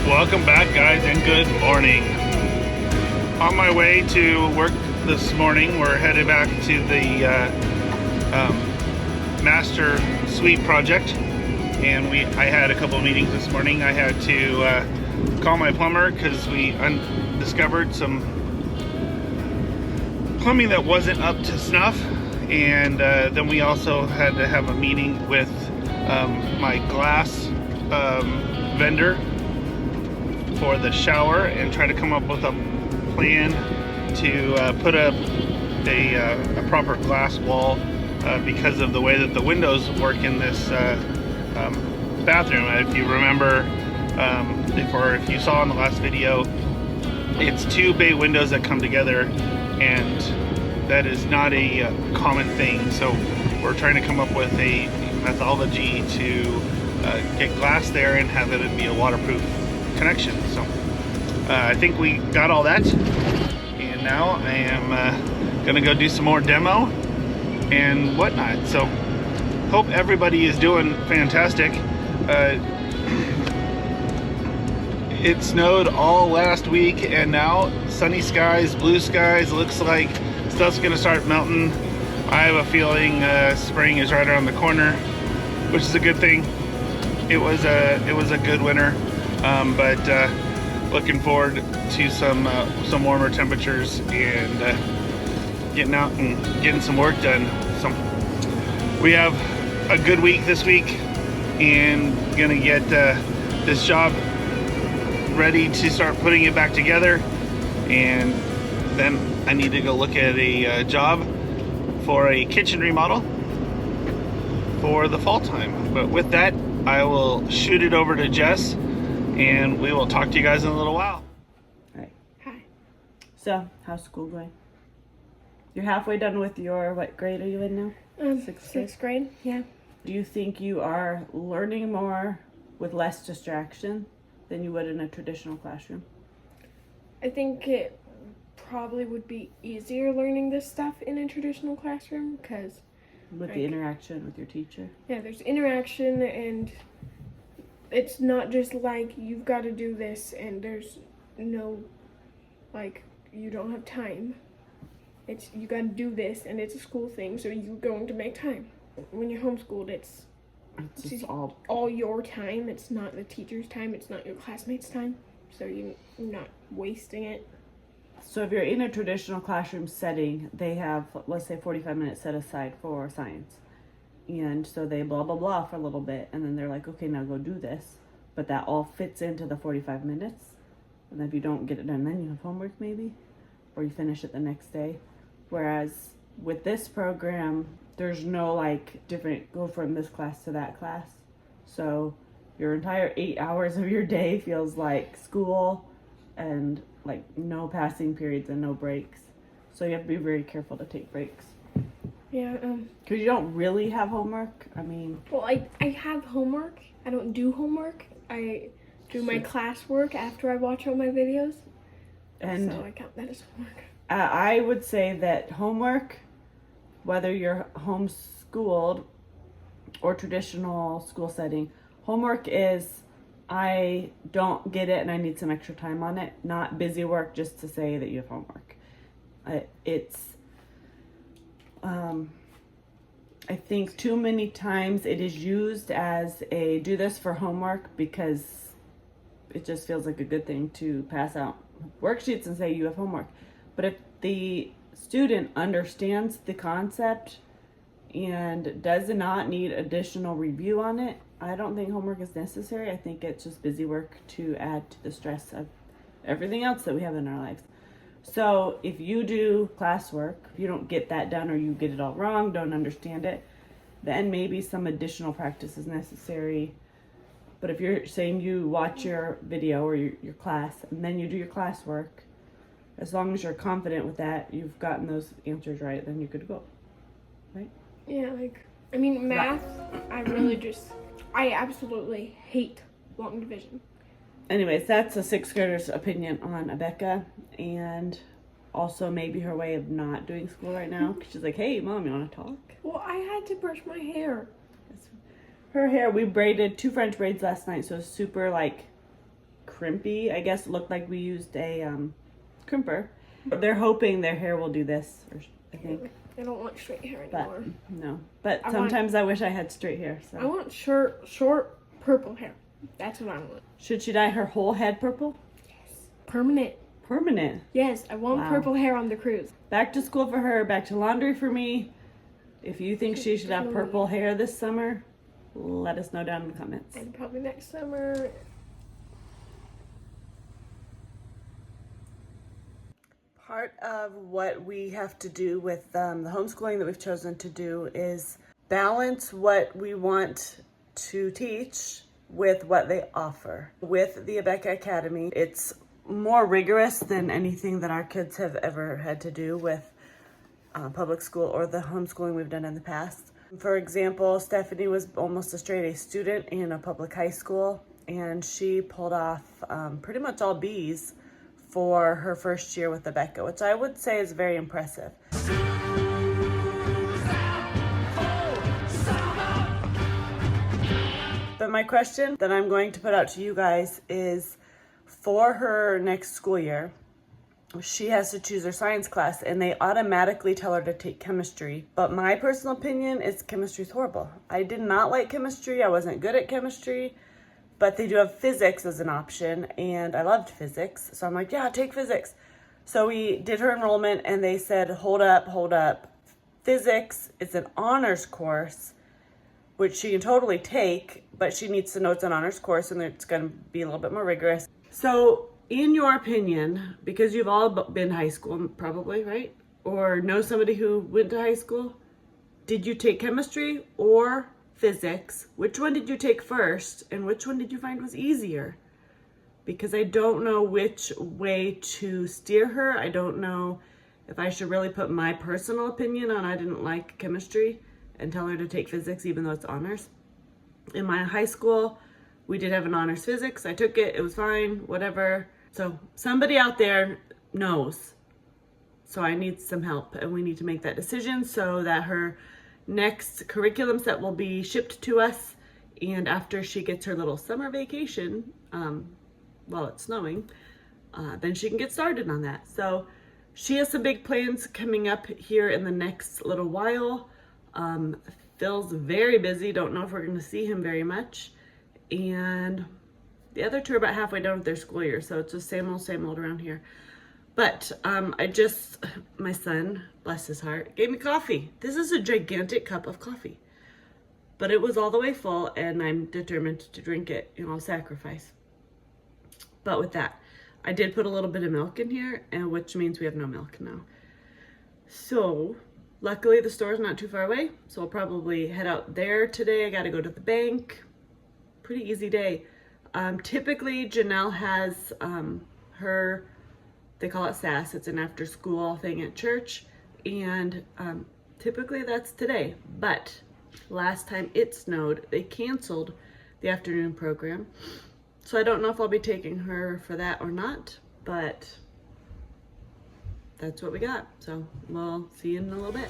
Welcome back, guys, and good morning. On my way to work this morning, we're headed back to the master suite project, and I had a couple meetings this morning. I had to call my plumber because we discovered some plumbing that wasn't up to snuff, and then we also had to have a meeting with my glass vendor for the shower and try to come up with a plan to put up a proper glass wall because of the way that the windows work in this bathroom. If you remember, if you saw in the last video, it's two bay windows that come together, and that is not a common thing. So we're trying to come up with a methodology to get glass there and have it be a waterproof connection. So I think we got all that, and now I am gonna go do some more demo and whatnot. So hope everybody is doing fantastic. It snowed all last week, and now sunny skies, blue skies. Looks like stuff's gonna start melting. I have a feeling spring is right around the corner, which is a good thing. It was a good winter. But looking forward to some warmer temperatures and getting out and getting some work done. So we have a good week this week, and gonna get this job ready to start putting it back together, and then I need to go look at a job for a kitchen remodel for the fall time. But with that, I will shoot it over to Jess, and we will talk to you guys in a little while. All right. Hi. So, how's school going? You're halfway done with your, what grade are you in now? Sixth grade, yeah. Do you think you are learning more with less distraction than you would in a traditional classroom? I think it probably would be easier learning this stuff in a traditional classroom because... With the interaction with your teacher? Yeah, there's interaction, and it's not just like you've got to do this and there's no, like, you don't have time. It's you got to do this, and it's a school thing, so you're going to make time. When you're homeschooled, it's just all your time. It's not the teacher's time. It's not your classmates' time. So you're not wasting it. So if you're in a traditional classroom setting, they have, let's say, 45 minutes set aside for science. And so they blah, blah, blah for a little bit. And then they're like, okay, now go do this. But that all fits into the 45 minutes. And if you don't get it done, then you have homework maybe. Or you finish it the next day. Whereas with this program, there's no like different, go from this class to that class. So your entire 8 hours of your day feels like school, and like no passing periods and no breaks. So you have to be very careful to take breaks. Yeah. Because you don't really have homework. I mean... Well, I have homework. I don't do homework. I do my classwork after I watch all my videos. And so I count that as homework. I would say that homework, whether you're homeschooled or traditional school setting, homework is... I don't get it and I need some extra time on it. Not busy work just to say that you have homework. I think too many times it is used as a do this for homework because it just feels like a good thing to pass out worksheets and say you have homework. But if the student understands the concept and does not need additional review on it, I don't think homework is necessary. I think it's just busy work to add to the stress of everything else that we have in our lives. So if you do classwork, if you don't get that done or you get it all wrong, don't understand it, then maybe some additional practice is necessary. But if you're saying you watch your video or your class and then you do your classwork, as long as you're confident with that, you've gotten those answers right, then you're good to go. Right? Yeah, math, I absolutely hate long division. Anyways, that's a sixth grader's opinion on Abeka, and also maybe her way of not doing school right now. Cause she's like, hey, Mom, you want to talk? Well, I had to brush my hair. Her hair, we braided 2 French braids last night, so it's super, like, crimpy. I guess it looked like we used a crimper. They're hoping their hair will do this, I think. I don't want straight hair But anymore. no. But I sometimes I wish I had straight hair. I So want short purple hair. That's what I want. should she dye her whole head purple? Permanent. Permanent. Yes, I want Wow. purple hair on the cruise. Back to school for her, back to laundry for me. If you think she should have purple hair this summer, let us know down in the comments. And probably next summer. Part of what we have to do with the homeschooling that we've chosen to do is balance what we want to teach with what they offer. With the Abeka Academy, it's more rigorous than anything that our kids have ever had to do with public school or the homeschooling we've done in the past. For example, Stephanie was almost a straight A student in a public high school, and she pulled off pretty much all B's for her first year with Abeka, which I would say is very impressive. But my question that I'm going to put out to you guys is, for her next school year, she has to choose her science class, and they automatically tell her to take chemistry. But my personal opinion is chemistry's horrible. I did not like chemistry. I wasn't good at chemistry. But they do have physics as an option, and I loved physics. So I'm like, yeah, take physics. So we did her enrollment, and they said, hold up. Physics is an honors course, which she can totally take, but she needs to know it's an honors course, and it's going to be a little bit more rigorous. So in your opinion, because you've all been to high school probably, right? Or know somebody who went to high school, did you take chemistry or physics? Which one did you take first, and which one did you find was easier? Because I don't know which way to steer her. I don't know if I should really put my personal opinion on I didn't like chemistry and tell her to take physics even though it's honors. In my high school, we did have an honors physics. I took it, it was fine, whatever. So somebody out there knows. So I need some help, and we need to make that decision so that her next curriculum set will be shipped to us, and after she gets her little summer vacation, while it's snowing, then she can get started on that. So she has some big plans coming up here in the next little while. Phil's very busy, don't know if we're going to see him very much, and the other two are about halfway done with their school year, so it's just same old around here. But my son, bless his heart, gave me coffee. This is a gigantic cup of coffee. But it was all the way full, and I'm determined to drink it, I'll sacrifice. But with that, I did put a little bit of milk in here, and which means we have no milk now. So, luckily the store's not too far away, so I'll probably head out there today. I gotta go to the bank. Pretty easy day. Typically, Janelle has her, they call it SAS, it's an after school thing at church, and typically that's today. But last time it snowed, they canceled the afternoon program. So I don't know if I'll be taking her for that or not, but that's what we got. So we'll see you in a little bit.